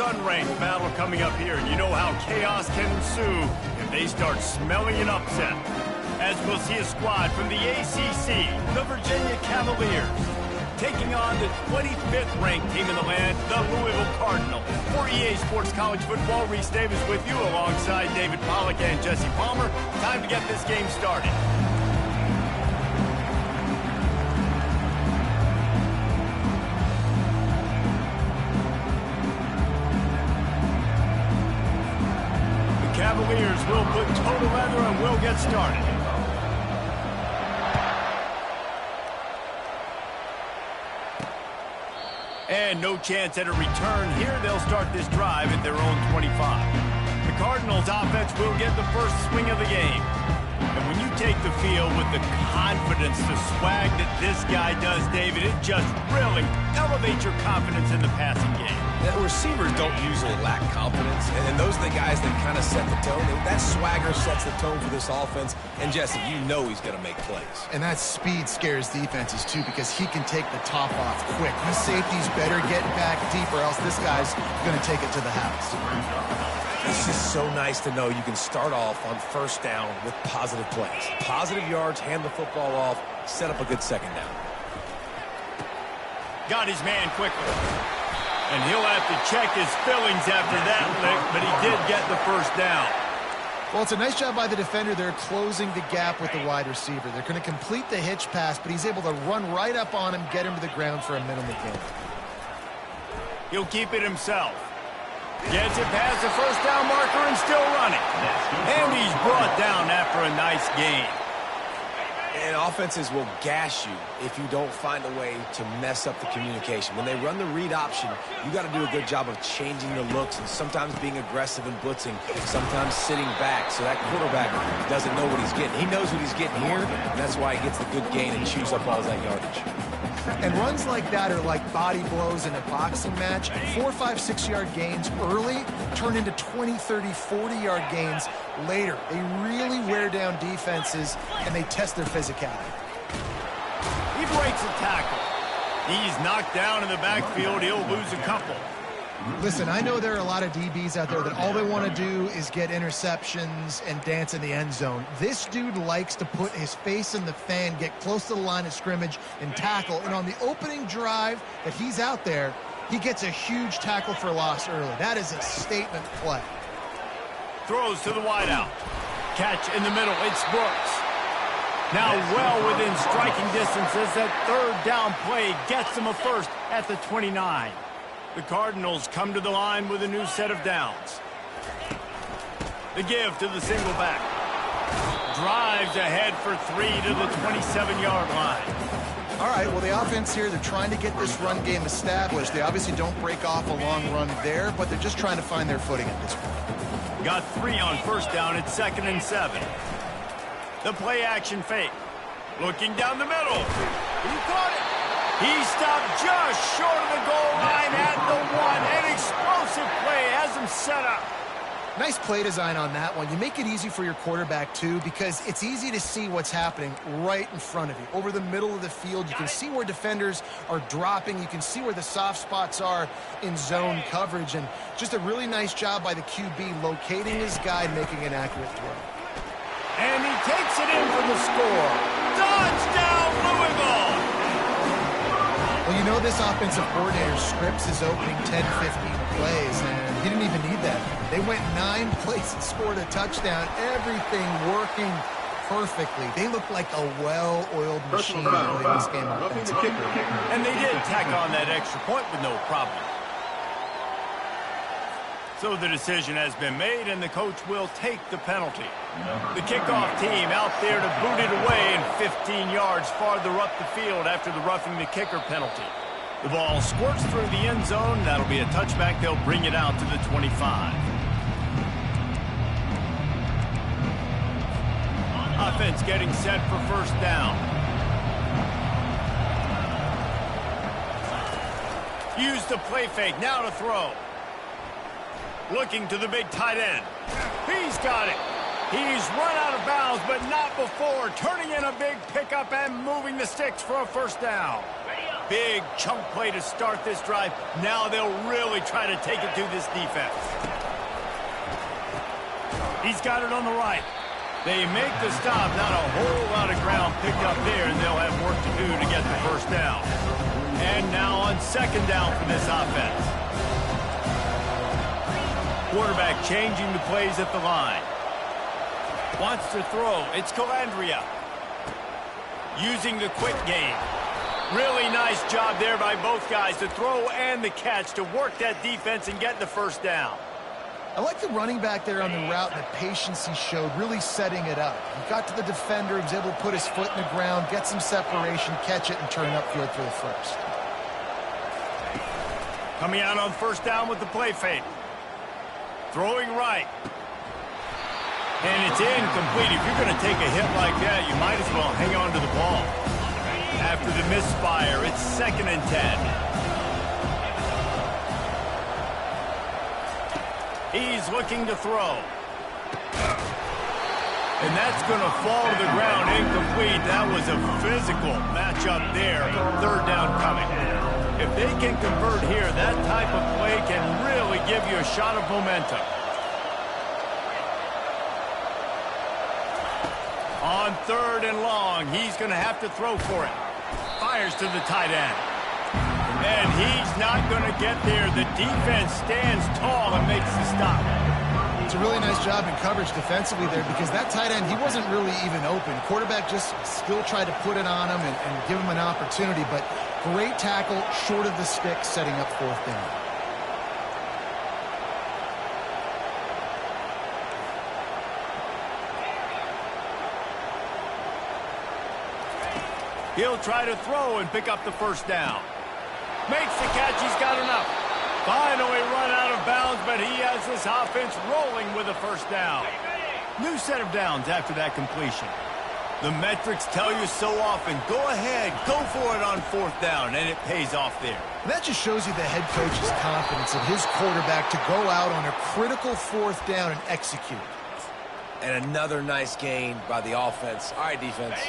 unranked battle coming up here, and you know how chaos can ensue if they start smelling an upset. As we'll see a squad from the ACC, the Virginia Cavaliers, taking on the 25th ranked team in the land, the Louisville Cardinals. For EA Sports College Football, Reese Davis with you alongside David Pollack and Jesse Palmer. Time to get this game started. The Cavaliers will put total leather and will get started. And no chance at a return here. They'll start this drive at their own 25. The Cardinals offense will get the first swing of the game. And when you take the field with the confidence, the swag that this guy does, David, it just really elevates your confidence in the passing game. The receivers don't usually lack confidence, and those are the guys that kind of set the tone. That swagger sets the tone for this offense, and Jesse, you know he's going to make plays. And that speed scares defenses, too, because he can take the top off quick. These safeties better get back deep, or else this guy's going to take it to the house. It's just so nice to know you can start off on first down with positive plays. Positive yards, hand the football off, set up a good second down. Got his man quickly. And he'll have to check his fillings after that lick, but he did get the first down. Well, it's a nice job by the defender. They're closing the gap with the wide receiver. They're going to complete the hitch pass, but he's able to run right up on him, get him to the ground for a minimal gain. He'll keep it himself. Gets it past the first down marker and still running. And he's brought down after a nice gain. And offenses will gash you if you don't find a way to mess up the communication. When they run the read option, you got to do a good job of changing the looks and sometimes being aggressive and blitzing, sometimes sitting back so that quarterback doesn't know what he's getting. He knows what he's getting here, and that's why he gets the good gain and chews up all that yardage. And runs like that are like body blows in a boxing match. 4, 5, 6-yard gains early turn into 20, 30, 40-yard gains later. They really wear down defenses, and they test their physicality. He breaks a tackle. He's knocked down in the backfield. He'll lose a couple. Listen, I know there are a lot of DBs out there that all they want to do is get interceptions and dance in the end zone. This dude likes to put his face in the fan, get close to the line of scrimmage, and tackle. And on the opening drive that he's out there, he gets a huge tackle for loss early. That is a statement play. Throws to the wideout. Catch in the middle. It's Brooks. Now well within striking distance as that third down play gets him a first at the 29. The Cardinals come to the line with a new set of downs. The give to the single back. Drives ahead for 3 to the 27-yard line. All right, well, the offense here, they're trying to get this run game established. They obviously don't break off a long run there, but they're just trying to find their footing at this point. Got 3 on first down. It's 2nd and 7. The play action fake. Looking down the middle. He caught it. He stopped just short of the goal line at the 1. An explosive play has him set up. Nice play design on that one. You make it easy for your quarterback, too, because it's easy to see what's happening right in front of you. Over the middle of the field, you can see where defenders are dropping. You can see where the soft spots are in zone coverage. And just a really nice job by the QB locating his guy, making an accurate throw. And he takes it in for the score. Touchdown, Louisville! Well, you know this offensive coordinator scripts his opening 10, 15 plays, and he didn't even need that. They went 9 plays and scored a touchdown. Everything working perfectly. They look like a well-oiled machine early in this game offensively. And they did tack on that extra point with no problem. So the decision has been made, and the coach will take the penalty. The kickoff team out there to boot it away and 15 yards farther up the field after the roughing the kicker penalty. The ball squirts through the end zone. That'll be a touchback. They'll bring it out to the 25. Offense getting set for first down. Use the play fake. Now to throw. Looking to the big tight end. He's got it. He's run out of bounds, but not before. Turning in a big pickup and moving the sticks for a first down. big chunk play to start this drive. Now they'll really try to take it to this defense. He's got it on the right. They make the stop. Not a whole lot of ground picked up there, and they'll have work to do to get the first down. And now on second down for this offense. Quarterback changing the plays at the line. Wants to throw. It's Calandria. Using the quick game. Really nice job there by both guys to throw and the catch to work that defense and get the first down. I like the running back there on the route and the patience he showed, really setting it up. He got to the defender, he was able to put his foot in the ground, get some separation, catch it, and turn upfield for the first. Coming out on first down with the play fake. Throwing right. And it's incomplete. If you're going to take a hit like that, you might as well hang on to the ball. After the misfire, it's 2nd and 10. He's looking to throw. And that's going to fall to the ground incomplete. That was a physical matchup there. Third down coming. If they can convert here, that type of play can really give you a shot of momentum. On 3rd and long, he's going to have to throw for it. Fires to the tight end. And he's not going to get there. The defense stands tall and makes the stop. It's a really nice job in coverage defensively there because that tight end, he wasn't really even open. Quarterback just still tried to put it on him and give him an opportunity, but great tackle short of the stick, setting up 4th down. He'll try to throw and pick up the first down. Makes the catch. He's got enough. Finally run out of bounds, but he has this offense rolling with a first down. New set of downs after that completion. The metrics tell you so often, go ahead, go for it on 4th down, and it pays off there. And that just shows you the head coach's confidence in his quarterback to go out on a critical 4th down and execute. And another nice gain by the offense. All right, defense.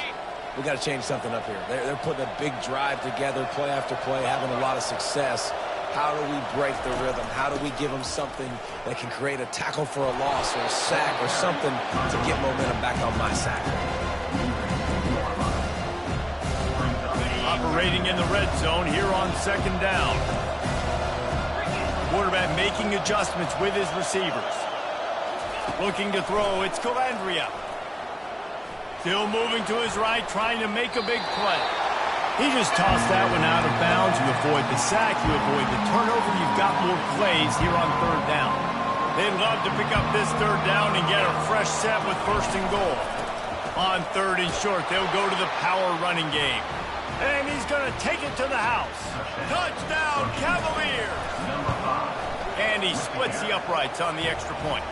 We got to change something up here. They're putting a big drive together, play after play, having a lot of success. How do we break the rhythm? How do we give them something that can create a tackle for a loss or a sack or something to get momentum back on my side? Operating in the red zone here on 2nd down. Quarterback making adjustments with his receivers. Looking to throw. It's Calandria. Still moving to his right, trying to make a big play. He just tossed that one out of bounds. You avoid the sack, you avoid the turnover. You've got more plays here on 3rd down. They'd love to pick up this 3rd down and get a fresh set with 1st and goal. On 3rd and short, they'll go to the power running game. And he's going to take it to the house. Touchdown, Cavaliers! And he splits the uprights on the extra point.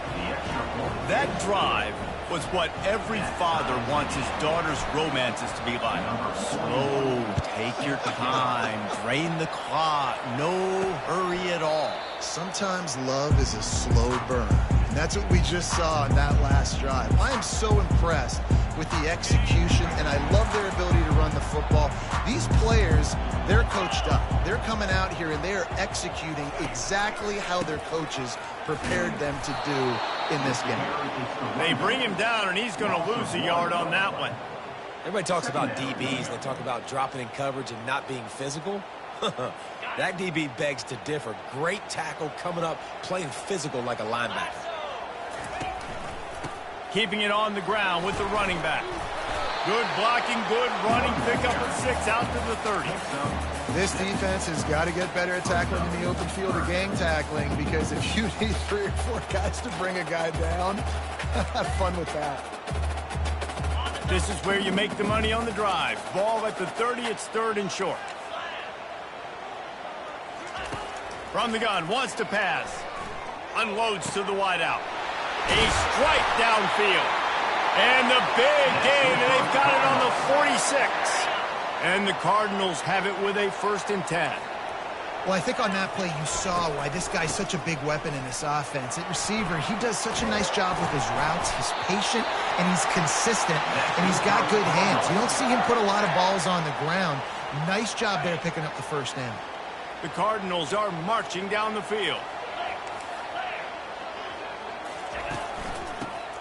That drive was what every father wants his daughter's romances to be like. Slow, take your time, drain the clock, no hurry at all. Sometimes love is a slow burn. And that's what we just saw in that last drive. I am so impressed with the execution, and I love their ability to run the football. These players, they're coached up. They're coming out here, and they are executing exactly how their coaches prepared them to do in this game. They bring him down, and he's going to lose a yard on that one. Everybody talks about DBs. They talk about dropping in coverage and not being physical. That DB begs to differ. Great tackle coming up, playing physical like a linebacker. Keeping it on the ground with the running back. Good blocking, good running, pick up at 6 out to the 30. This defense has got to get better at tackling in the open field or gang tackling, because if you need 3 or 4 guys to bring a guy down, have fun with that. This is where you make the money on the drive. Ball at the 30, it's 3rd and short. From the gun, wants to pass. Unloads to the wideout. A strike downfield. And the big gain, and they've got it on the 46. And the Cardinals have it with a 1st and 10. Well, I think on that play you saw why this guy's such a big weapon in this offense. At receiver, he does such a nice job with his routes. He's patient, and he's consistent, and he's got good hands. You don't see him put a lot of balls on the ground. Nice job there picking up the first down. The Cardinals are marching down the field.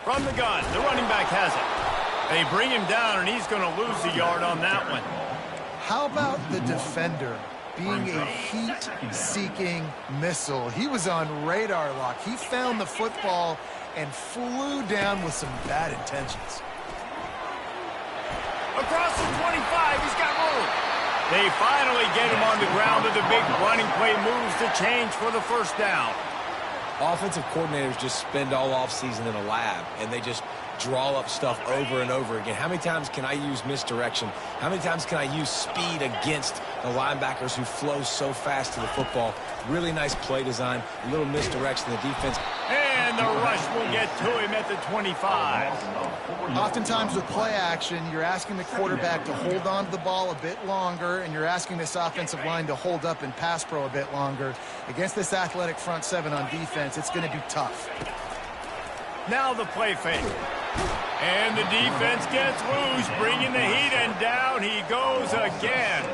From the gun, the running back has it. They bring him down, and he's going to lose a yard on that one. How about the defender being a heat-seeking missile? He was on radar lock. He found the football and flew down with some bad intentions. Across the 25, he's got room. They finally get him on the ground with the big running play moves to change for the first down. Offensive coordinators just spend all offseason in a lab, and they just draw up stuff over and over again. How many times can I use misdirection? How many times can I use speed against the linebackers who flow so fast to the football? Really nice play design, a little misdirection. The defense. And the rush will get to him at the 25. Oftentimes with play action, you're asking the quarterback to hold on to the ball a bit longer, and you're asking this offensive line to hold up and pass pro a bit longer. Against this athletic front seven on defense, it's going to be tough. Now the play fake. And the defense gets loose, bringing the heat, and down he goes again.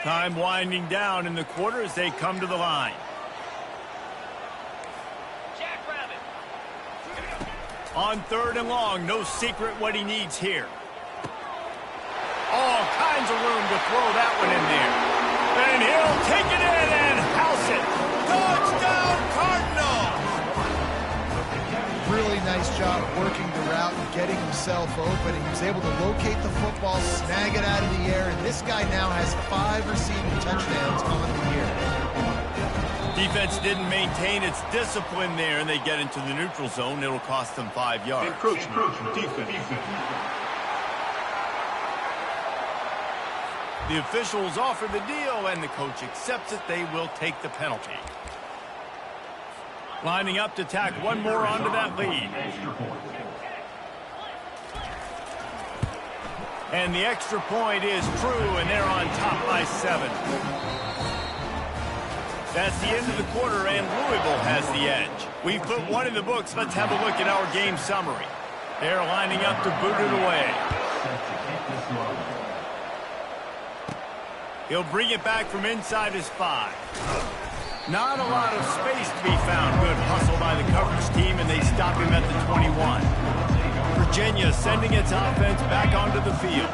Time winding down in the quarter as they come to the line. On 3rd and long, no secret what he needs here. All kinds of room to throw that one in there. And he'll take it in and house it. Touchdown, Cardinals! Really nice job working the route and getting himself open. He was able to locate the football, snag it out of the air, and this guy now has 5 receiving touchdowns on the year. Defense didn't maintain its discipline there, and they get into the neutral zone. It'll cost them 5 yards. Encroachment. Defense. The officials offer the deal, and the coach accepts it. They will take the penalty. Lining up to tack one more onto that lead. And the extra point is true, and they're on top by 7. That's the end of the quarter, and Louisville has the edge. We've put one in the books. Let's have a look at our game summary. They're lining up to boot it away. He'll bring it back from inside his 5. Not a lot of space to be found. Good hustle by the coverage team, and they stop him at the 21. Virginia sending its offense back onto the field.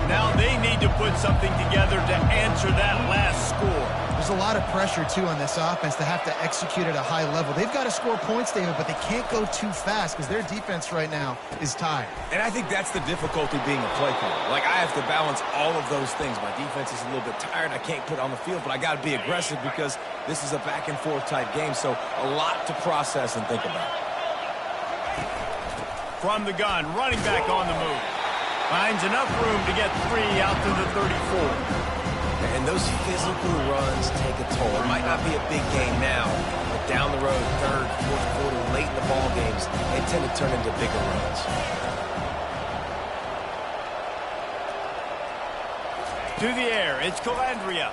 Now they need to put something together to answer that last score. There's a lot of pressure, too, on this offense to have to execute at a high level. They've got to score points, David, but they can't go too fast because their defense right now is tired. And I think that's the difficulty being a play caller. Like, I have to balance all of those things. My defense is a little bit tired. I can't put it on the field, but I got to be aggressive because this is a back-and-forth type game, so a lot to process and think about. From the gun, running back on the move. Finds enough room to get 3 out to the 34. And those physical runs take a toll. It might not be a big game now, but down the road, 3rd, 4th quarter, late in the ball games, they tend to turn into bigger runs. To the air, it's Calandria.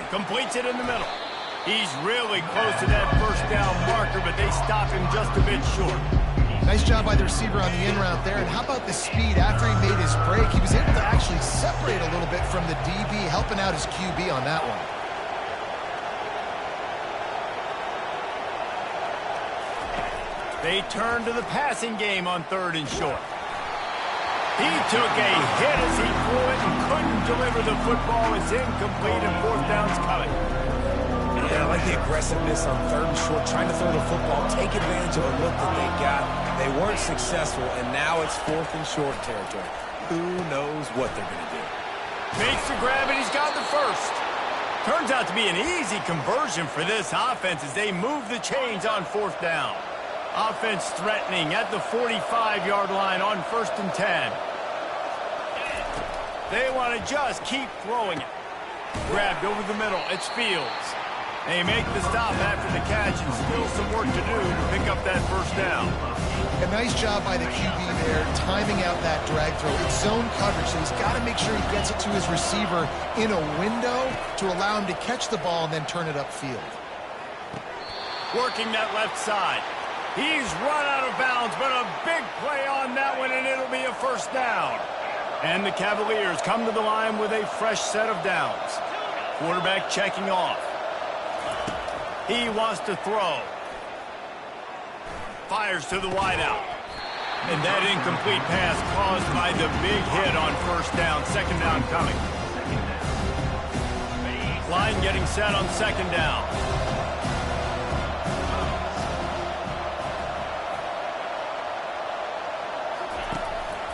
Completes it in the middle. He's really close to that first down marker, but they stop him just a bit short. Nice job by the receiver on the in route there. And how about the speed after he made his break? He was able to actually separate a little bit from the DB, helping out his QB on that one. They turn to the passing game on 3rd and short. He took a hit as he threw it and couldn't deliver the football. It's incomplete and 4th down's coming. Yeah, I like the aggressiveness on 3rd and short, trying to throw the football, take advantage of a look that they got. They weren't successful, and now it's 4th and short territory. Who knows what they're going to do? Makes the grab, and he's got the first. Turns out to be an easy conversion for this offense as they move the chains on 4th down. Offense threatening at the 45-yard line on 1st and 10. They want to just keep throwing it. Grabbed over the middle. It's Fields. They make the stop after the catch and still some work to do to pick up that first down. A nice job by the QB there, timing out that drag throw. It's zone coverage, so he's got to make sure he gets it to his receiver in a window to allow him to catch the ball and then turn it upfield. Working that left side. He's run out of bounds, but a big play on that one, and it'll be a first down. And the Cavaliers come to the line with a fresh set of downs. Quarterback checking off. He wants to throw. Fires to the wideout. And that incomplete pass caused by the big hit on first down. Second down coming. Line getting set on second down.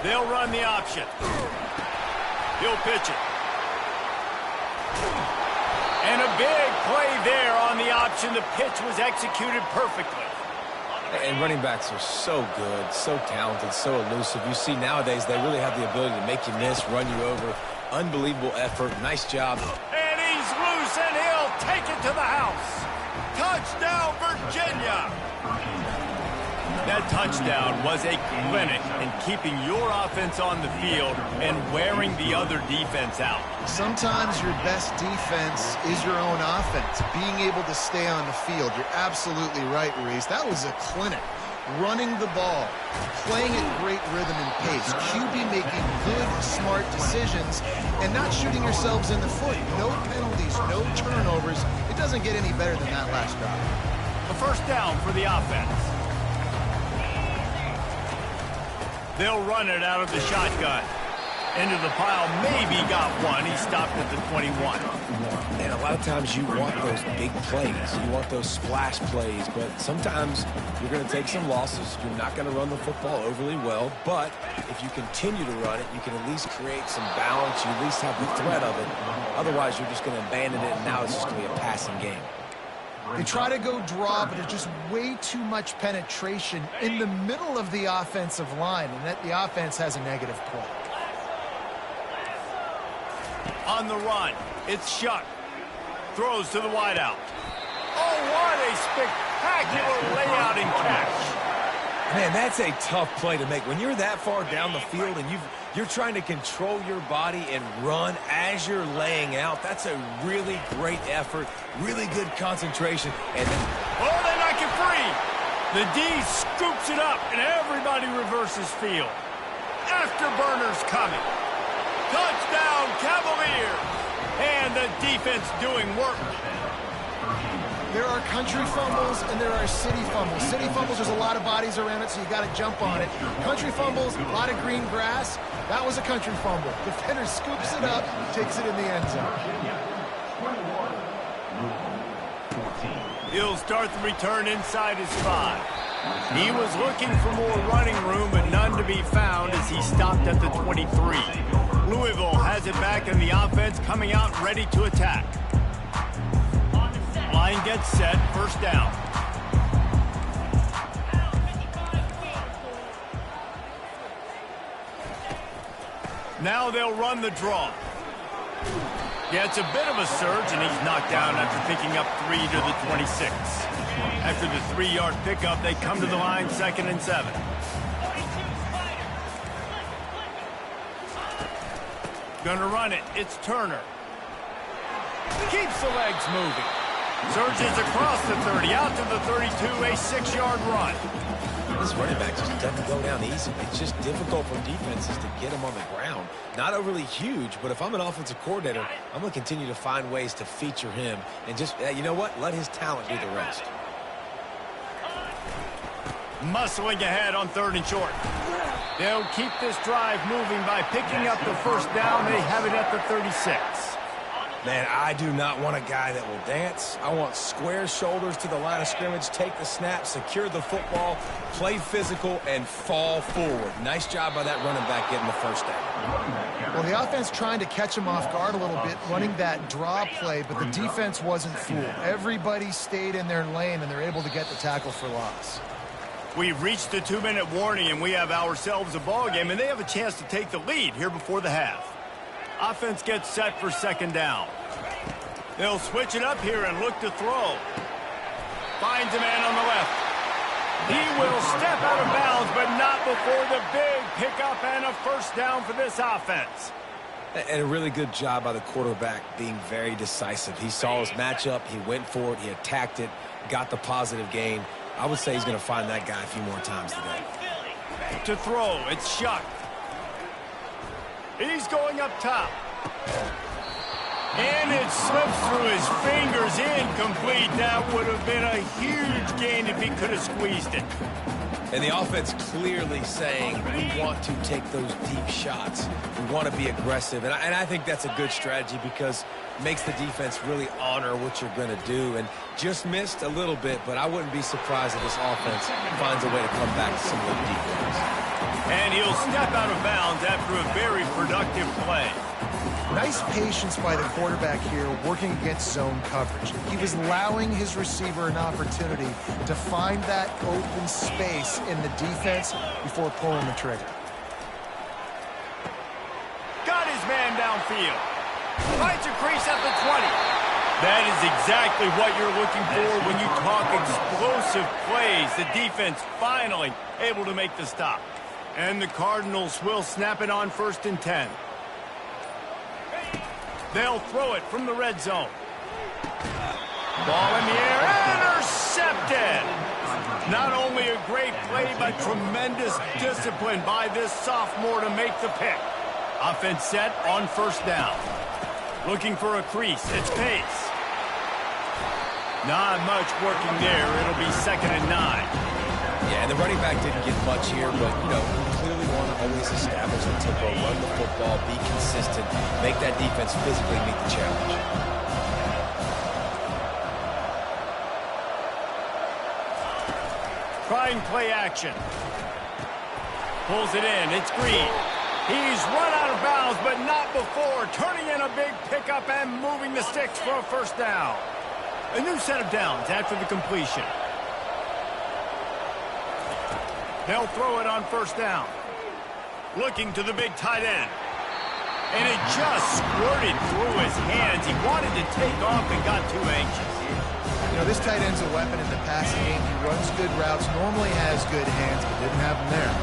They'll run the option. He'll pitch it. And a big play there on the option. The pitch was executed perfectly. And running backs are so good, so talented, so elusive. You see nowadays they really have the ability to make you miss, run you over. Unbelievable effort. Nice job. And he's loose, and he'll take it to the house. Touchdown, Virginia. That touchdown was a clinic in keeping your offense on the field and wearing the other defense out. Sometimes your best defense is your own offense, being able to stay on the field. You're absolutely right, Reese. That was a clinic. Running the ball, playing at great rhythm and pace, QB making good, smart decisions, and not shooting yourselves in the foot. No penalties, no turnovers. It doesn't get any better than that last drive. A first down for the offense. They'll run it out of the shotgun. Into the pile, maybe got one. He stopped at the 21. And a lot of times you want those big plays. You want those splash plays. But sometimes you're going to take some losses. You're not going to run the football overly well. But if you continue to run it, you can at least create some balance. You at least have the threat of it. Otherwise, you're just going to abandon it, and now it's just going to be a passing game. They try to go draw, but there's just way too much penetration in the middle of the offensive line, and that the offense has a negative play. On the run, it's Shuck. Throws to the wideout. Oh, what a spectacular layout and catch. Man, that's a tough play to make. When you're that far down the field and you're trying to control your body and run as you're laying out, that's a really great effort, really good concentration. And then, oh, they knock it free. The D scoops it up, and everybody reverses field. Afterburners coming. Touchdown, Cavaliers. And the defense doing work. There are country fumbles and there are city fumbles. City fumbles, there's a lot of bodies around it, so you got to jump on it. Country fumbles, a lot of green grass. That was a country fumble. Defender scoops it up, takes it in the end zone. He'll start the return inside his 5. He was looking for more running room, but none to be found as he stopped at the 23. Louisville has it back, and the offense coming out ready to attack. Line gets set, first down. Now they'll run the draw. Yeah, it's a bit of a surge, and he's knocked down after picking up 3 to the 26. After the 3-yard pickup, they come to the line, 2nd and 7. Gonna run it. It's Turner. Keeps the legs moving. Surges across the 30, out to the 32, a 6-yard run. This running back just doesn't go down easy. It's just difficult for defenses to get him on the ground. Not overly huge, but if I'm an offensive coordinator, I'm going to continue to find ways to feature him and just, you know what, let his talent do the rest. Muscling ahead on 3rd and short. They'll keep this drive moving by picking up the first down. They have it at the 36. Man, I do not want a guy that will dance. I want square shoulders to the line of scrimmage, take the snap, secure the football, play physical, and fall forward. Nice job by that running back getting the first down. Well, the offense trying to catch him off guard a little bit, running that draw play, but the defense wasn't fooled. Everybody stayed in their lane, and they're able to get the tackle for loss. We've reached the 2-minute warning, and we have ourselves a ball game, and they have a chance to take the lead here before the half. Offense gets set for 2nd down. They'll switch it up here and look to throw. Finds a man on the left. He will step out of bounds, but not before the big pickup and a first down for this offense. And a really good job by the quarterback being very decisive. He saw his matchup, he went for it, he attacked it, got the positive gain. I would say he's going to find that guy a few more times today. To throw, it's Shuck. He's going up top. And it slips through his fingers, incomplete. That would have been a huge gain if he could have squeezed it. And the offense clearly saying, we want to take those deep shots. We want to be aggressive. And I think that's a good strategy because it makes the defense really honor what you're going to do. And just missed a little bit, but I wouldn't be surprised if this offense finds a way to come back to some of the deep ones. And he'll step out of bounds after a very productive play. Nice patience by the quarterback here working against zone coverage. He was allowing his receiver an opportunity to find that open space in the defense before pulling the trigger. Got his man downfield. Finds a crease at the 20. That is exactly what you're looking for when you talk explosive plays. The defense finally able to make the stop. And the Cardinals will snap it on 1st and 10. They'll throw it from the red zone. Ball in the air, intercepted. Not only a great play, but tremendous discipline by this sophomore to make the pick. Offense set on 1st down. Looking for a crease, it's Pace. Not much working there. It'll be 2nd and 9. Yeah, and the running back didn't get much here, but, you know, you clearly want to always establish a tempo, run the football, be consistent, make that defense physically meet the challenge. Trying play action. Pulls it in. It's Green. He's run out of bounds, but not before. Turning in a big pickup and moving the sticks for a 1st down. A new set of downs after the completion. They'll throw it on 1st down. Looking to the big tight end. And it just squirted through his hands. He wanted to take off and got too anxious. You know, this tight end's a weapon in the passing game. He runs good routes, normally has good hands, but didn't have them there.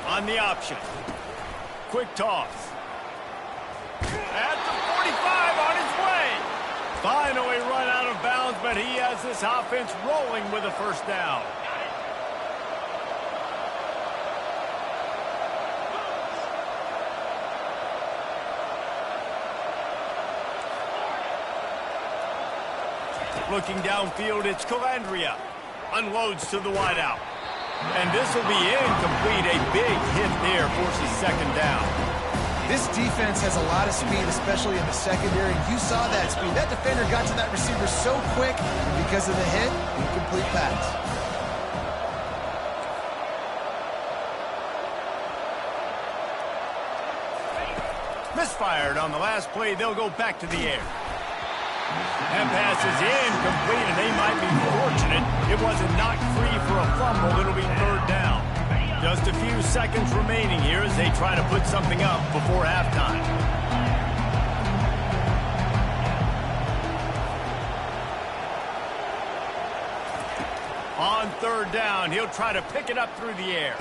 On the option. Quick toss. At the 45 on his way. Finally run out of bounds, but he has this offense rolling with a 1st down. Looking downfield, it's Calandria. Unloads to the wideout. And this will be incomplete. A big hit there forces 2nd down. This defense has a lot of speed, especially in the secondary. You saw that speed. That defender got to that receiver so quick, and because of the hit, incomplete pass. Misfired on the last play. They'll go back to the air. That pass is incomplete, and they might be fortunate it wasn't knocked free for a fumble. It'll be 3rd down. Just a few seconds remaining here as they try to put something up before halftime. On 3rd down, he'll try to pick it up through the air.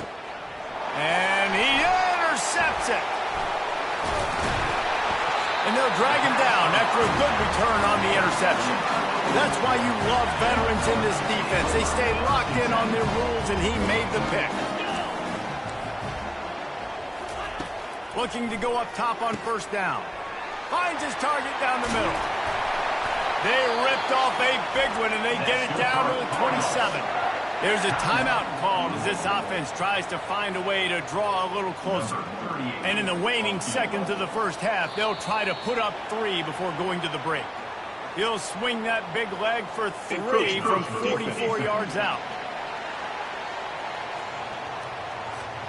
And he intercepts it. And they'll drag him down after a good return on the interception. That's why you love veterans in this defense. They stay locked in on their rules, and he made the pick. Looking to go up top on 1st down. Finds his target down the middle. They ripped off a big one, and they get it down to the 27. There's a timeout called as this offense tries to find a way to draw a little closer. And in the waning seconds of the 1st half, they'll try to put up 3 before going to the break. He'll swing that big leg for 3 from 44 yards out.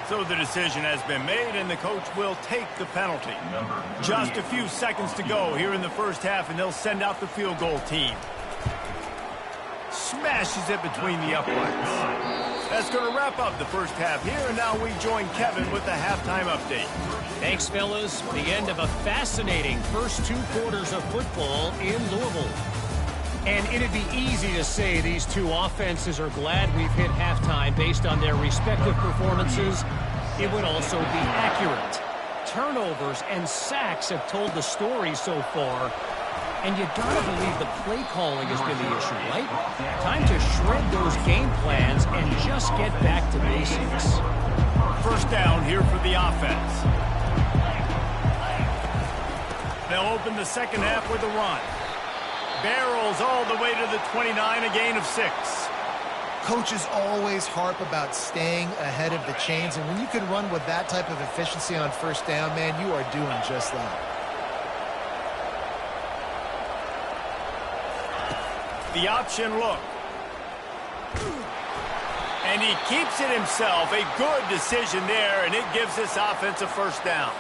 So the decision has been made, and the coach will take the penalty. Just a few seconds to go here in the 1st half, and they'll send out the field goal team. Smashes it between the uprights. That's going to wrap up the first half here, and now we join Kevin with the halftime update. Thanks, fellas. The end of a fascinating first 2 quarters of football in Louisville. And it'd be easy to say these two offenses are glad we've hit halftime based on their respective performances. It would also be accurate. Turnovers and sacks have told the story so far. And you gotta believe the play calling has been the issue, right? Time to shred those game plans and just get back to basics. First down here for the offense. They'll open the second half with a run. Barrels all the way to the 29, a gain of 6. Coaches always harp about staying ahead of the chains, and when you can run with that type of efficiency on first down, man, you are doing just that. The option look. And he keeps it himself. A good decision there, and it gives this offense a first down.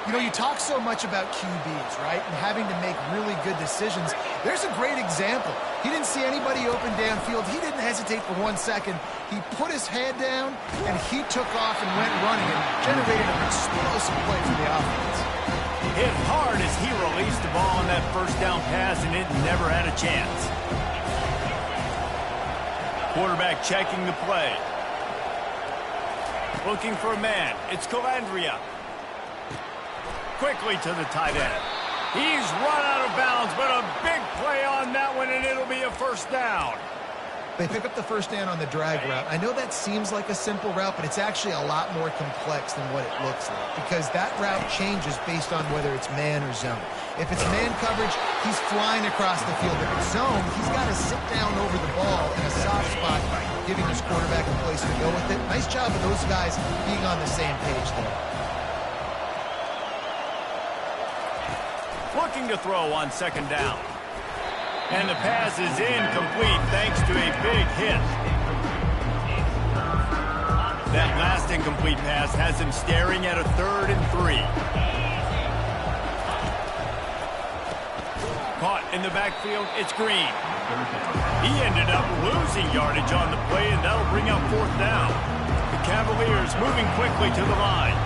You know, you talk so much about QBs, right, and having to make really good decisions. There's a great example. He didn't see anybody open downfield. He didn't hesitate for 1 second. He put his head down, and he took off and went running and generated an explosive play for the offense. Hit hard as he released the ball on that first down pass, and it never had a chance. Quarterback checking the play. Looking for a man. It's Calandria. Quickly to the tight end. He's run out of bounds, but a big play on that one, and it'll be a first down. They pick up the first down on the drag route. I know that seems like a simple route, but it's actually a lot more complex than what it looks like because that route changes based on whether it's man or zone. If it's man coverage, he's flying across the field. If it's zone, he's got to sit down over the ball in a soft spot, giving his quarterback a place to go with it. Nice job of those guys being on the same page there. Looking to throw on second down. And the pass is incomplete thanks to a big hit. That last incomplete pass has him staring at a 3rd and 3. Caught in the backfield, it's Green. He ended up losing yardage on the play, and that'll bring up 4th down. The Cavaliers moving quickly to the line.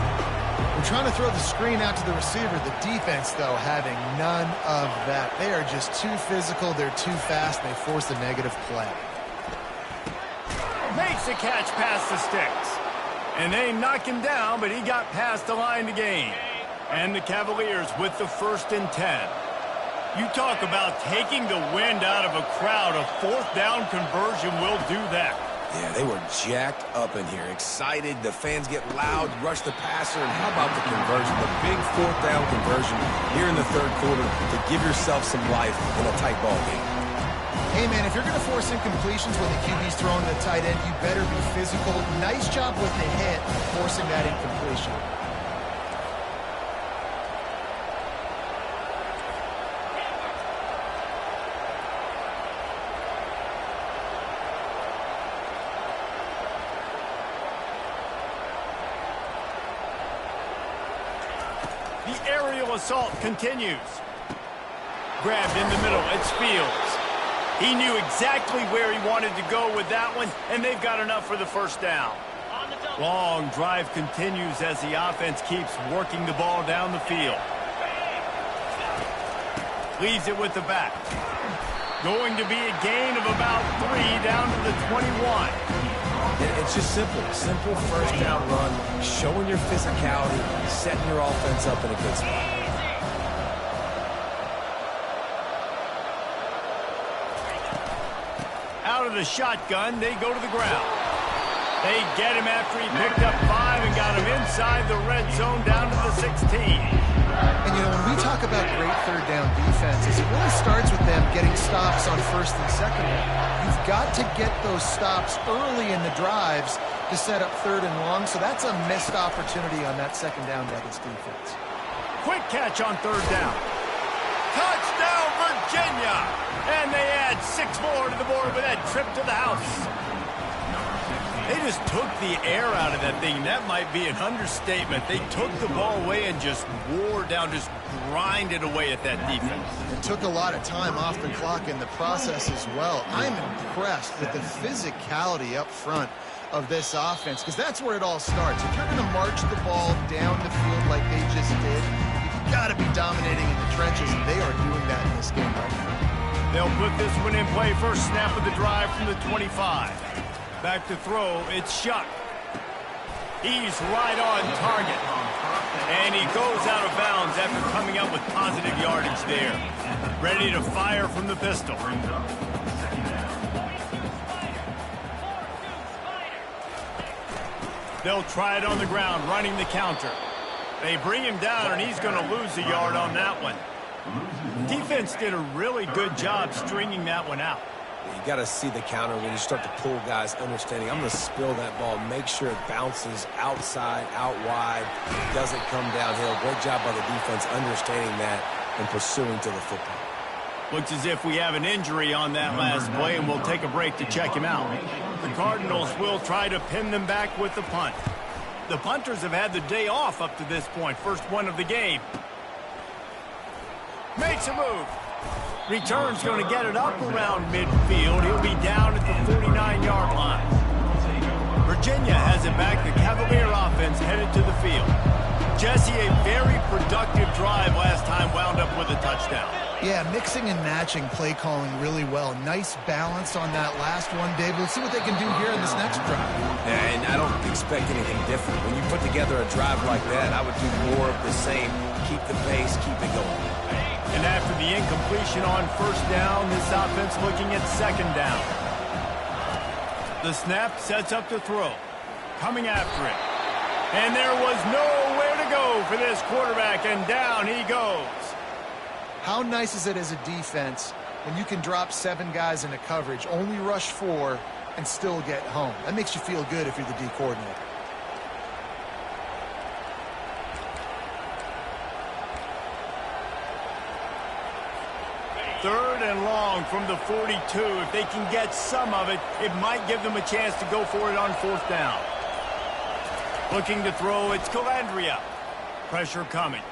We're trying to throw the screen out to the receiver. The defense, though, having none of that. They are just too physical. They're too fast. They force a negative play. Makes the catch past the sticks. And they knock him down, but he got past the line to gain. And the Cavaliers with the 1st and 10. You talk about taking the wind out of a crowd. A 4th down conversion will do that. Yeah, they were jacked up in here, excited. The fans get loud, rush the passer, and how about the conversion? The big 4th down conversion here in the 3rd quarter to give yourself some life in a tight ball game. Hey, man, if you're going to force incompletions when the QB's throwing to the tight end, you better be physical. Nice job with the hit, forcing that incompletion. The aerial assault continues. Grabbed in the middle, it's Fields. He knew exactly where he wanted to go with that one, and they've got enough for the first down. Long drive continues as the offense keeps working the ball down the field. Leaves it with the back. Going to be a gain of about 3 down to the 21. It's just simple. Simple first down run, showing your physicality, setting your offense up in a good spot. Out of the shotgun, they go to the ground. They get him after he picked up 5 and got him inside the red zone down to the 16. And, you know, when we talk about great 3rd down defenses, it really starts with them getting stops on 1st and 2nd down. You've got to get those stops early in the drives to set up 3rd and long, so that's a missed opportunity on that 2nd down by this defense. Quick catch on 3rd down. Touchdown, Virginia! And they add 6 more to the board with that trip to the house. They just took the air out of that thing. That might be an understatement. They took the ball away and just wore down, just grinded away at that defense. It took a lot of time off the clock in the process as well. I'm impressed with the physicality up front of this offense, because that's where it all starts. If you're going to march the ball down the field like they just did, you've got to be dominating in the trenches, and they are doing that in this game right now. They'll put this one in play. First snap of the drive from the 25. Back to throw, it's Shuck. He's right on target. And he goes out of bounds after coming up with positive yardage there. Ready to fire from the pistol. They'll try it on the ground, running the counter. They bring him down, and he's going to lose a yard on that one. Defense did a really good job stringing that one out. You got to see the counter when you start to pull guys, understanding I'm going to spill that ball, make sure it bounces outside, out wide, doesn't come downhill. Great job by the defense understanding that and pursuing to the football. Looks as if we have an injury on that last play, and we'll take a break to check him out. The Cardinals will try to pin them back with the punt. The punters have had the day off up to this point. First one of the game. Makes a move. Return's going to get it up around midfield. He'll be down at the 49-yard line. Virginia has it back. The Cavalier offense headed to the field. Jesse, a very productive drive last time, wound up with a touchdown. Yeah, mixing and matching play calling really well. Nice balance on that last one, Dave. We'll see what they can do here in this next drive. Yeah, and I don't expect anything different. When you put together a drive like that, I would do more of the same. Keep the pace, keep it going. And after the incompletion on first down, this offense looking at second down. The snap sets up to throw. Coming after it. And there was nowhere to go for this quarterback, and down he goes. How nice is it as a defense when you can drop 7 guys into coverage, only rush 4, and still get home? That makes you feel good if you're the D coordinator. Third and long from the 42. If they can get some of it, it might give them a chance to go for it on fourth down. Looking to throw, it's Calandria. Pressure coming.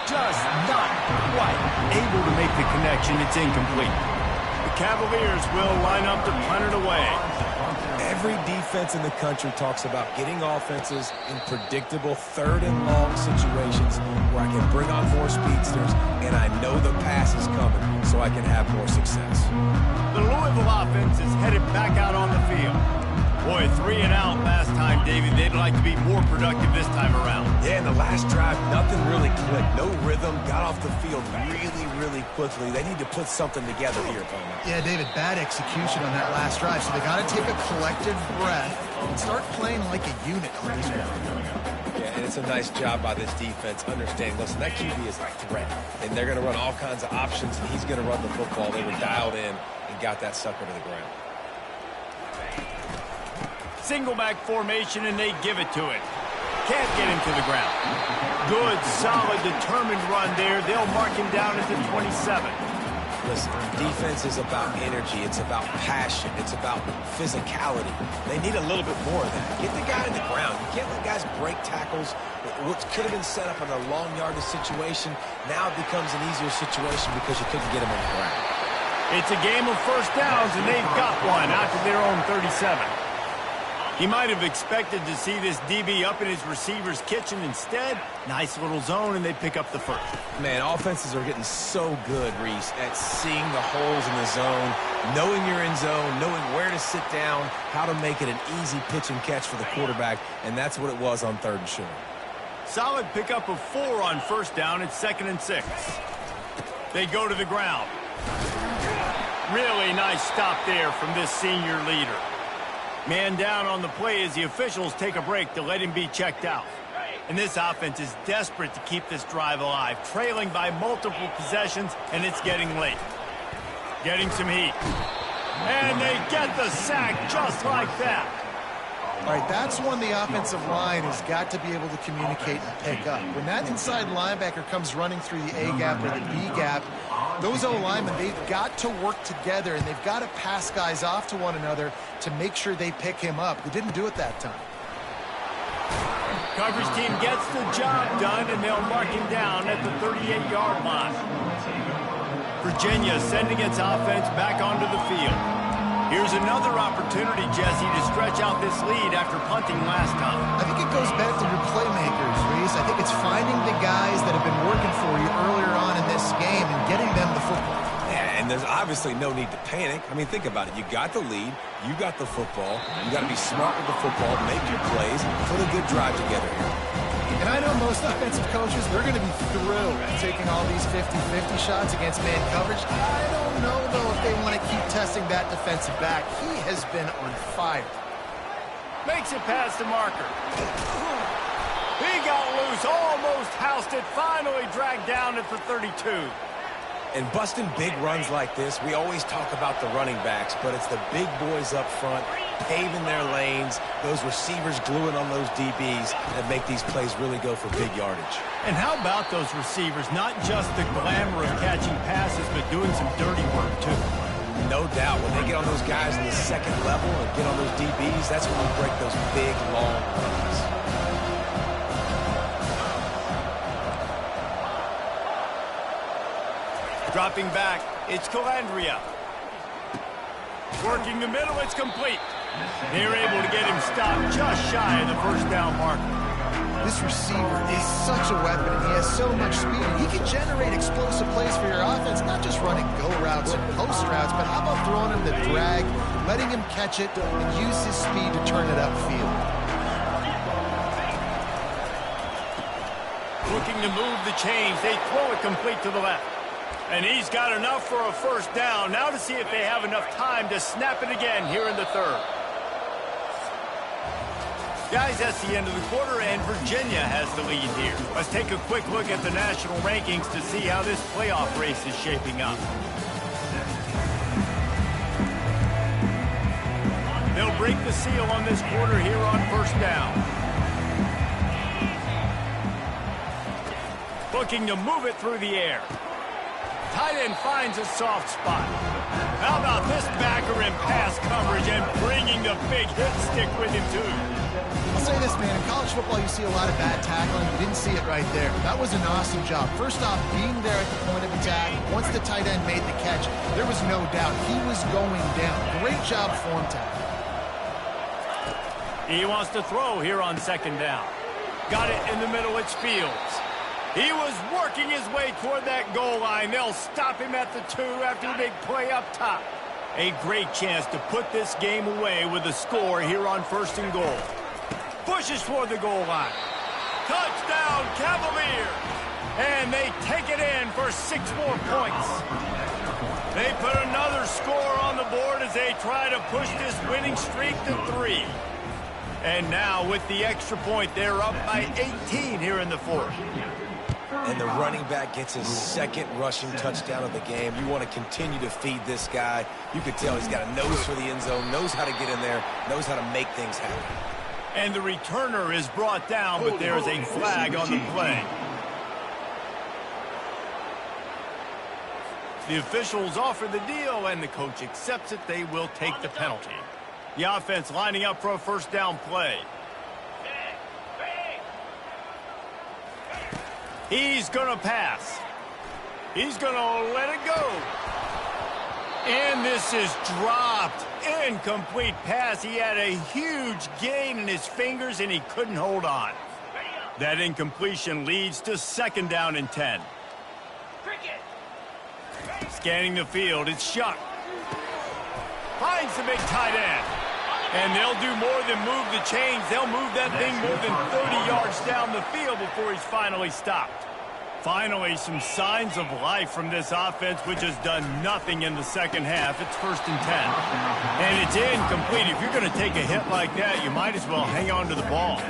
Just not quite able to make the connection. It's incomplete. The Cavaliers will line up to punt it away. Every defense in the country talks about getting offenses in predictable third and long situations where I can bring on more speedsters and I know the pass is coming so I can have more success. The Louisville offense is headed back out on the field. Boy, 3 and out last time, David. They'd like to be more productive this time around. Yeah, in the last drive, nothing really clicked. No rhythm, got off the field really quickly. They need to put something together here, Coleman. Yeah, David, bad execution on that last drive, so they got to take a collective breath and start playing like a unit on this one. Yeah, and it's a nice job by this defense understanding, listen, that QB is a threat, and they're going to run all kinds of options, and he's going to run the football. They were dialed in and got that sucker to the ground. Single back formation, and they give it to it. Can't get him to the ground. Good, solid, determined run there. They'll mark him down at the 27. Listen, defense is about energy. It's about passion. It's about physicality. They need a little bit more of that. Get the guy in the ground. You can't let guys break tackles. What could have been set up in a long yardage situation now it becomes an easier situation because you couldn't get him on the ground. It's a game of first downs, and they've got one out to their own 37. He might have expected to see this DB up in his receiver's kitchen. Instead, nice little zone, and they pick up the first. Man, offenses are getting so good, Reese, at seeing the holes in the zone, knowing you're in zone, knowing where to sit down, how to make it an easy pitch and catch for the quarterback, and that's what it was on third and short. Solid pickup of 4 on first down. It's 2nd and 6. They go to the ground. Really nice stop there from this senior leader. Man down on the play as the officials take a break to let him be checked out. And this offense is desperate to keep this drive alive, trailing by multiple possessions, and it's getting late. Getting some heat. And they get the sack just like that. All right, that's when the offensive line has got to be able to communicate and pick up. When that inside linebacker comes running through the A gap or the B gap, those O-linemen, they've got to work together, and they've got to pass guys off to one another to make sure they pick him up. They didn't do it that time. Coverage team gets the job done, and they'll mark him down at the 38-yard line. Virginia sending its offense back onto the field. Here's another opportunity, Jesse, to stretch out this lead after punting last time. I think it goes back to your playmakers, Reese. I think it's finding the guys that have been working for you earlier on in this game and getting them the football. Yeah, and there's obviously no need to panic. I mean, think about it. You got the lead. You got the football. You got to be smart with the football, make your plays, put a good drive together here. And I know most offensive coaches, they're going to be thrilled taking all these 50-50 shots against man coverage. I don't know, though, if they want to keep testing that defensive back. He has been on fire. Makes it past the marker. He got loose, almost housed it, finally dragged down at the 32. And busting big runs like this, we always talk about the running backs, but it's the big boys up front, paving their lanes, those receivers gluing on those DBs that make these plays really go for big yardage. And how about those receivers? Not just the glamour of catching passes, but doing some dirty work, too. No doubt. When they get on those guys in the second level and get on those DBs, that's when you break those big, long runs. Dropping back, it's Calandria. Working the middle, it's complete. They're able to get him stopped just shy of the first down marker. This receiver is such a weapon, and he has so much speed. He can generate explosive plays for your offense, not just running go routes and post routes, but how about throwing him the drag, letting him catch it, and use his speed to turn it upfield. Looking to move the chains, they throw it complete to the left. And he's got enough for a first down. Now to see if they have enough time to snap it again here in the third. Guys, that's the end of the quarter, and Virginia has the lead here. Let's take a quick look at the national rankings to see how this playoff race is shaping up. They'll break the seal on this quarter here on first down. Looking to move it through the air. Tight end finds a soft spot. How about this backer in pass coverage and bringing the big hit stick with him, too? I'll say this, man. In college football, you see a lot of bad tackling. You didn't see it right there. That was an awesome job. First off, being there at the point of attack. Once the tight end made the catch, there was no doubt he was going down. Great job form tackle. He wants to throw here on second down. Got it in the middle. It's Fields. He was working his way toward that goal line. They'll stop him at the 2 after the big play up top. A great chance to put this game away with a score here on first and goal. Pushes toward the goal line. Touchdown, Cavaliers! And they take it in for 6 more points. They put another score on the board as they try to push this winning streak to 3. And now with the extra point, they're up by 18 here in the fourth. And the running back gets his second rushing touchdown of the game. You want to continue to feed this guy. You can tell he's got a nose for the end zone, knows how to get in there, knows how to make things happen. And the returner is brought down, but there is a flag on the play. The officials offer the deal, and the coach accepts it. They will take the penalty. The offense lining up for a first down play. He's going to pass. He's going to let it go. And this is dropped. Incomplete pass. He had a huge gain in his fingers, and he couldn't hold on. That incompletion leads to second down and 10. Scanning the field, it's Shuck. Finds the big tight end. And they'll do more than move the chains. They'll move that thing more than 30 yards down the field before he's finally stopped. Finally, some signs of life from this offense, which has done nothing in the second half. It's first and 10. And it's incomplete. If you're going to take a hit like that, you might as well hang on to the ball.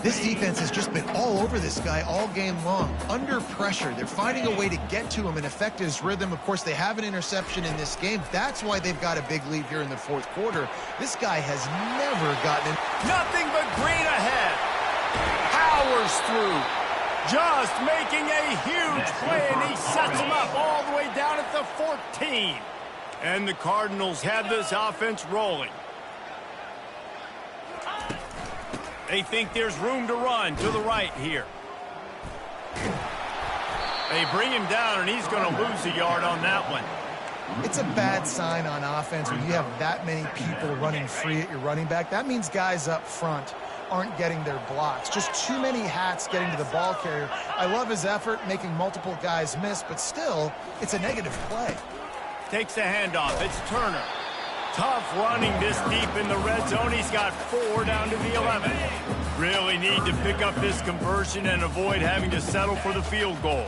This defense has just been all over this guy all game long. Under pressure, they're finding a way to get to him and affect his rhythm. Of course, they have an interception in this game. That's why they've got a big lead here in the fourth quarter. This guy has never gotten in. Nothing but green ahead. Powers through. Just making a huge play, and he sets him up all the way down at the 14. And the Cardinals have this offense rolling. They think there's room to run to the right here. They bring him down, and he's going to lose a yard on that one. It's a bad sign on offense when you have that many people running free at your running back. That means guys up front aren't getting their blocks. Just too many hats getting to the ball carrier. I love his effort, making multiple guys miss, but still, it's a negative play. Takes the handoff. It's Turner. Tough running this deep in the red zone. He's got 4 down to the 11. Really need to pick up this conversion and avoid having to settle for the field goal.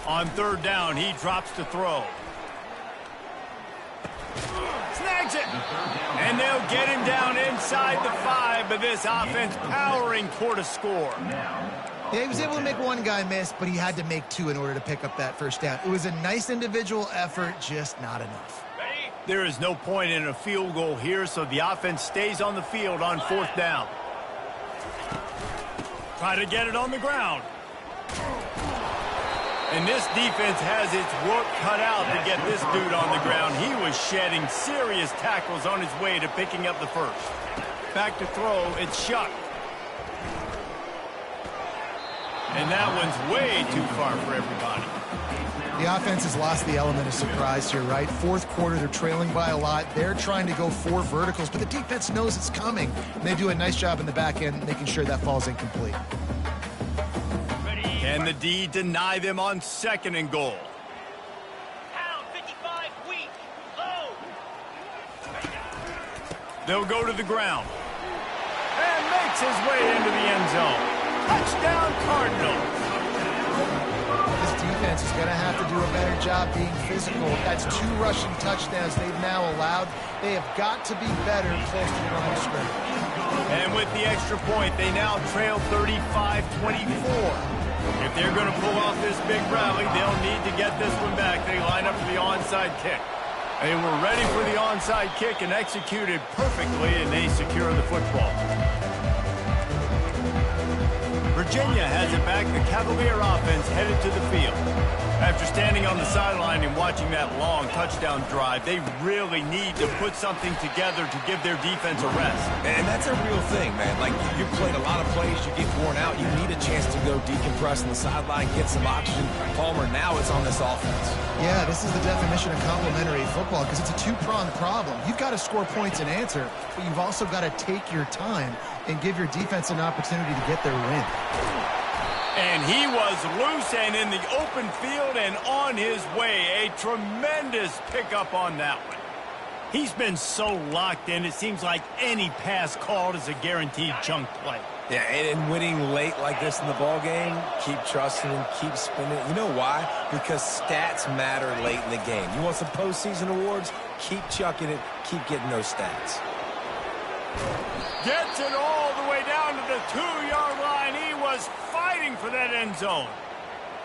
On 3rd down, he drops to throw. Snags it. And they'll get him down inside the 5, but this offense powering toward a score. Yeah, he was able to make one guy miss, but he had to make 2 in order to pick up that first down. It was a nice individual effort, just not enough. There is no point in a field goal here, so the offense stays on the field on 4th down. Try to get it on the ground. And this defense has its work cut out to get this dude on the ground. He was shedding serious tackles on his way to picking up the first. Back to throw, it's Shuck. And that one's way too far for everybody. The offense has lost the element of surprise here, right? 4th quarter, they're trailing by a lot. They're trying to go 4 verticals, but the defense knows it's coming. And they do a nice job in the back end making sure that falls incomplete. Can the D deny them on 2nd and goal? Pound 55 weak. Low. They'll go to the ground. And makes his way into the end zone. Touchdown, Cardinals. This defense is going to have to do a better job being physical. That's 2 rushing touchdowns they've now allowed. They have got to be better close to the line of scrimmage. And with the extra point, they now trail 35-24. If they're going to pull off this big rally, they'll need to get this one back. They line up for the onside kick. They were ready for the onside kick and executed perfectly, and they secure the football. Virginia has it back. The Cavalier offense headed to the field. After standing on the sideline and watching that long touchdown drive, they really need to put something together to give their defense a rest. And that's a real thing, man. Like, you played a lot of plays, you get worn out, you need a chance to go decompress on the sideline, get some oxygen. Palmer, now it's on this offense. Yeah, this is the definition of complementary football because it's a 2-pronged problem. You've got to score points and answer, but you've also got to take your time and give your defense an opportunity to get their win. And he was loose and in the open field and on his way. A tremendous pickup on that one. He's been so locked in, it seems like any pass called is a guaranteed chunk play. Yeah, and winning late like this in the ball game, keep trusting him, keep spinning. You know why? Because stats matter late in the game. You want some postseason awards? Keep chucking it, keep getting those stats. Gets it all the way down to the 2-yard line. He was fighting for that end zone.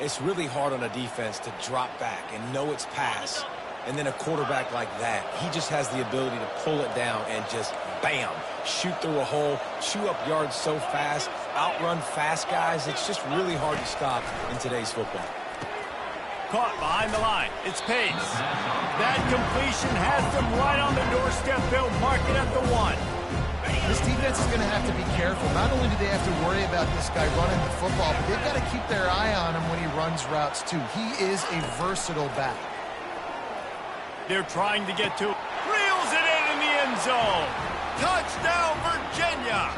It's really hard on a defense to drop back and know it's pass. And then a quarterback like that, he just has the ability to pull it down and just, bam, shoot through a hole, chew up yards so fast, outrun fast guys. It's just really hard to stop in today's football. Caught behind the line. It's Pace. That completion has them right on the doorstep. They'll mark it at the 1. This defense is going to have to be careful. Not only do they have to worry about this guy running the football, but they've got to keep their eye on him when he runs routes, too. He is a versatile back. They're trying to get to it. Reels it in the end zone. Touchdown, Virginia.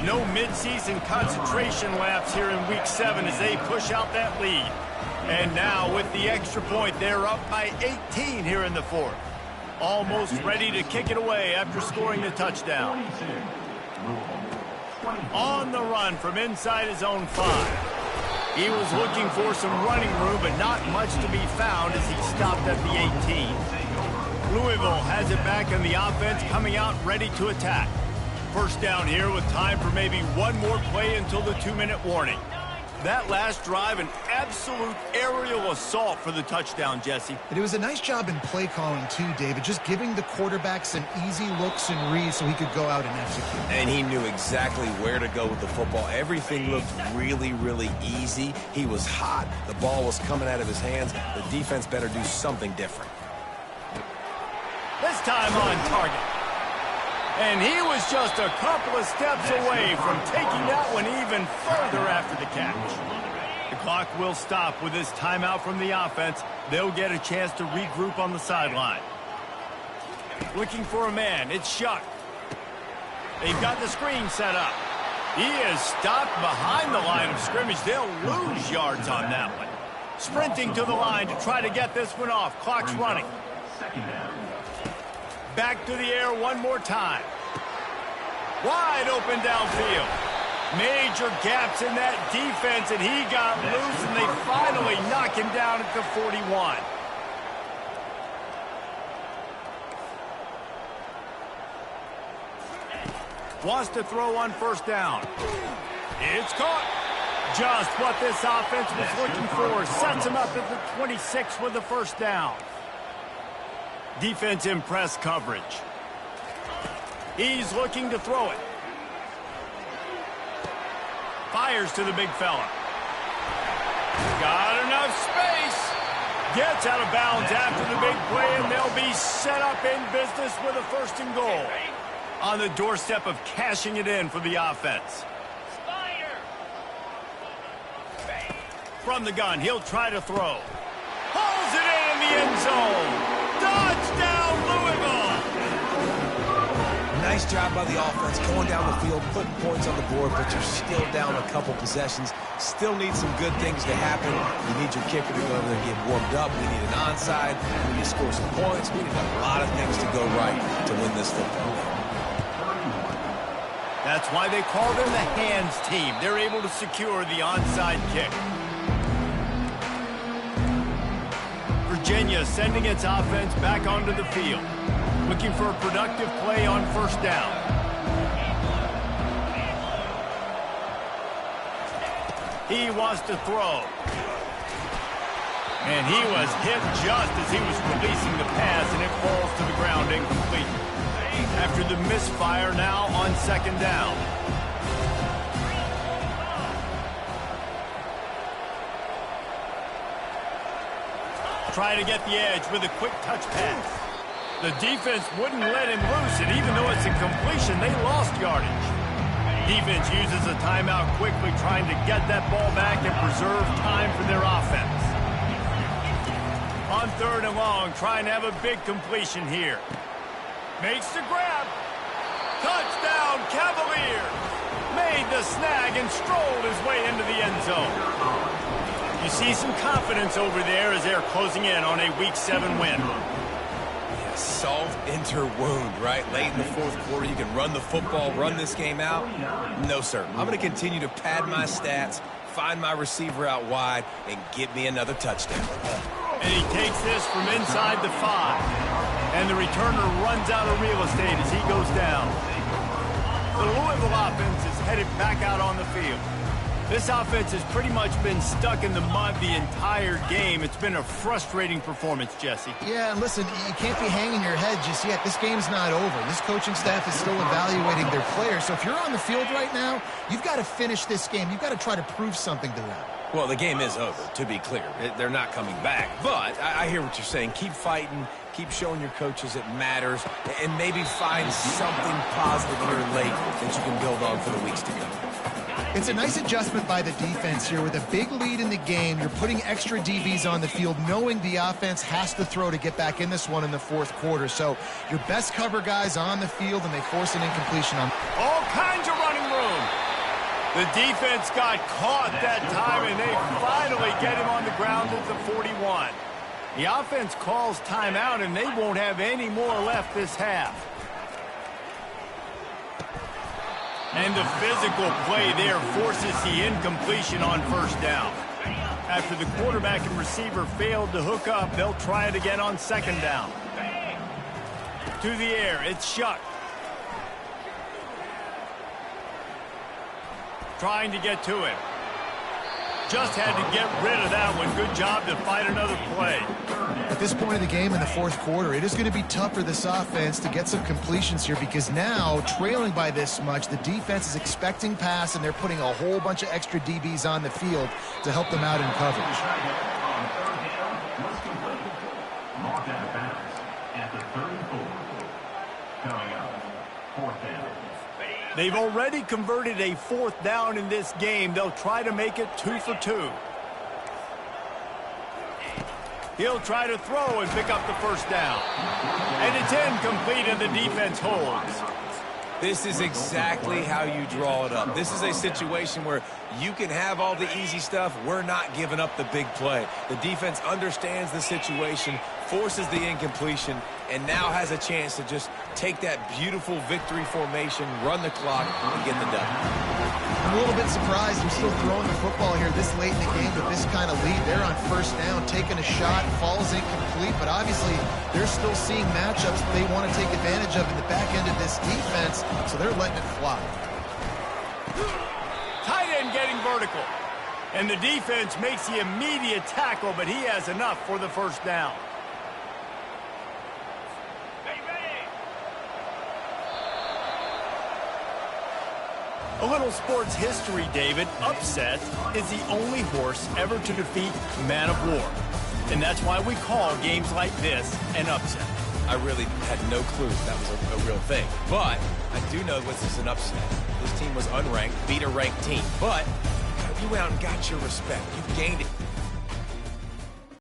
No midseason concentration laps here in Week 7 as they push out that lead. And now with the extra point, they're up by 18 here in the 4th. Almost ready to kick it away after scoring the touchdown. On the run from inside his own 5. He was looking for some running room, but not much to be found as he stopped at the 18. Louisville has it back in the offense, coming out ready to attack. First down here with time for maybe one more play until the 2-minute warning. That last drive, an absolute aerial assault for the touchdown, Jesse. It was a nice job in play calling, too, David, just giving the quarterback some easy looks and reads so he could go out and execute. And he knew exactly where to go with the football. Everything looked really, really easy. He was hot. The ball was coming out of his hands. The defense better do something different. This time on target. And he was just a couple of steps away from taking that one even further after the catch. The clock will stop with this timeout from the offense. They'll get a chance to regroup on the sideline. Looking for a man. It's Shuck. They've got the screen set up. He is stopped behind the line of scrimmage. They'll lose yards on that one. Sprinting to the line to try to get this one off. Clock's running. Back to the air one more time. Wide open downfield. Major gaps in that defense, and he got loose, and they finally knock him down at the 41. Wants to throw on first down. It's caught. Just what this offense was looking for. Sets him up at the 26 with the first down. Defense in press coverage. He's looking to throw it. Fires to the big fella. Got enough space. Gets out of bounds after the big play, and they'll be set up in business with a 1st and goal. On the doorstep of cashing it in for the offense. From the gun, he'll try to throw. Pulls it in the end zone. Touchdown, Louisville! Nice job by the offense going down the field, putting points on the board, but you're still down a couple possessions. Still need some good things to happen. You need your kicker to go over there and get warmed up. We need an onside. We need to score some points. We need a lot of things to go right to win this football game. That's why they call them the hands team. They're able to secure the onside kick. Virginia sending its offense back onto the field. Looking for a productive play on first down. He wants to throw. And he was hit just as he was releasing the pass, and it falls to the ground incomplete. After the misfire, now on 2nd down. Try to get the edge with a quick touch pass. The defense wouldn't let him loose, and even though it's a completion, they lost yardage. Defense uses a timeout quickly, trying to get that ball back and preserve time for their offense. On 3rd and long, trying to have a big completion here. Makes the grab. Touchdown, Cavaliers. Made the snag and strolled his way into the end zone. You see some confidence over there as they're closing in on a Week 7 win. Yeah, salt enter wound, right? Late in the 4th quarter, you can run the football, run this game out. No, sir. I'm going to continue to pad my stats, find my receiver out wide, and get me another touchdown. And he takes this from inside the 5. And the returner runs out of real estate as he goes down. The Louisville offense is headed back out on the field. This offense has pretty much been stuck in the mud the entire game. It's been a frustrating performance, Jesse. Yeah, and listen, you can't be hanging your head just yet. This game's not over. This coaching staff is still evaluating their players. So if you're on the field right now, you've got to finish this game. You've got to try to prove something to them. Well, the game is over, to be clear. They're not coming back. But I hear what you're saying. Keep fighting. Keep showing your coaches it matters. And maybe find something positive here late that you can build on for the weeks to come. It's a nice adjustment by the defense here. With a big lead in the game, you're putting extra DBs on the field, knowing the offense has to throw to get back in this one in the 4th quarter. So your best cover guys on the field, and they force an incompletion on. All kinds of running room. The defense got caught that time, and they finally get him on the ground at the 41. The offense calls timeout, and they won't have any more left this half. And the physical play there forces the incompletion on first down. After the quarterback and receiver failed to hook up, they'll try it again on 2nd down. To the air, it's Shuck. Trying to get to him. Just had to get rid of that one. Good job to fight another play. At this point of the game in the 4th quarter, it is going to be tough for this offense to get some completions here, because now, trailing by this much, the defense is expecting pass, and they're putting a whole bunch of extra DBs on the field to help them out in coverage. Mark out of bounds at the 34. Coming up, 4th down. They've already converted a 4th down in this game. They'll try to make it 2 for 2. He'll try to throw and pick up the first down. And it's incomplete, and the defense holds. This is exactly how you draw it up. This is a situation where you can have all the easy stuff. We're not giving up the big play. The defense understands the situation, forces the incompletion, and now has a chance to just take that beautiful victory formation, run the clock, and get the dub. I'm a little bit surprised they're still throwing the football here this late in the game with this kind of lead. They're on first down, taking a shot, falls incomplete, but obviously they're still seeing matchups that they want to take advantage of in the back end of this defense, so they're letting it fly. Tight end getting vertical. And the defense makes the immediate tackle, but he has enough for the first down. A little sports history, David. Upset is the only horse ever to defeat Man of War. And that's why we call games like this an upset. I really had no clue that was a real thing. But I do know this is an upset. This team was unranked, beat a ranked team. But you went out and got your respect. You gained it.